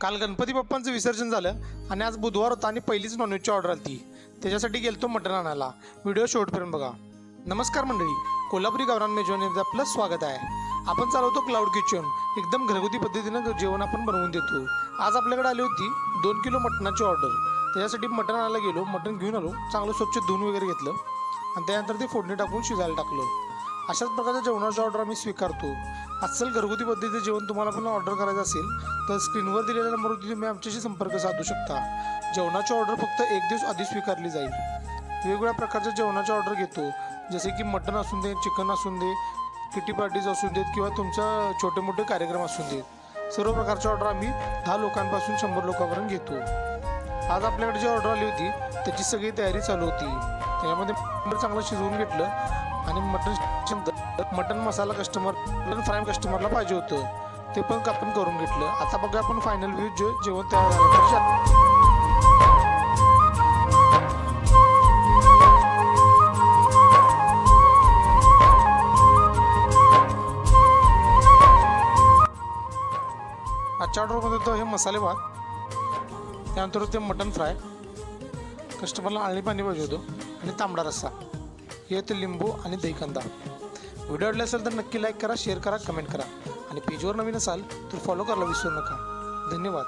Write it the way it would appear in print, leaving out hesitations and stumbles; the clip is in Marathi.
काल गणपती बाप्पांचं विसर्जन झालं आणि आज बुधवार होता आणि पहिलीच नॉनव्हेजची ऑर्डर आली ती. त्याच्यासाठी गेलतो मटण आणायला. व्हिडिओ शेवटपर्यंत बघा. नमस्कार मंडळी, कोल्हापुरी गावरान मेजवानीमध्ये आपलं स्वागत आहे. आपण चालवतो क्लाउड किचन. एकदम घरगुती पद्धतीनं जेवण आपण बनवून देतो. आज आपल्याकडे आली होती 2 किलो मटणाची ऑर्डर. त्याच्यासाठी मटण आणायला गेलो, मटण घेऊन आलो, चांगलं स्वच्छ धुवून वगैरे घेतलं आणि त्यानंतर ते फोडणी टाकून शिजायला टाकलं. अशाच प्रकारच्या जेवणाची ऑर्डर आम्ही स्वीकारतो. अस्सल घरगुती पद्धतीचे जेवण तुम्हाला पण ऑर्डर करायचं असेल तर स्क्रीनवर दिलेल्या नंबरवरती तुम्ही आमच्याशी संपर्क साधू शकता. जेवणाची ऑर्डर फक्त 1 दिवस आधी स्वीकारली जाईल. वेगवेगळ्या प्रकारच्या जेवणाची ऑर्डर घेतो, जसे की मटण असून दे, चिकन असून दे, किटी पार्टीज असून देत किंवा तुमचा छोटे मोठे कार्यक्रम असून देत. सर्व प्रकारची ऑर्डर आम्ही 10 लोकांपासून 100 लोकांपर्यंत घेतो. आज आपल्याकडे जी ऑर्डर आली होती त्याची सगळी तयारी चालू होती. त्याच्यामध्ये चांगलं शिजवून घेतलं आणि मटन मसाला मटन फ्राय कस्टमरला पाहिजे होतं, ते पण आपण करून घेतलं. आता बघा आपण फायनल व्ह्यू जेवण तयार झालं. आजच्या ऑर्डरमध्ये तर हे मसाले भात, त्यानंतर ते मटन फ्राय, कस्टमरला आळणी पाणी पाहिजे होतं आणि तांबडा रस्सा, हे ते लिंबू आणि दही कांदा. व्हिडिओ आवडला असेल तर नक्की लाईक करा, शेअर करा, कमेंट करा आणि पेजवर नवीन असाल तर फॉलो करायला विसरू नका. धन्यवाद.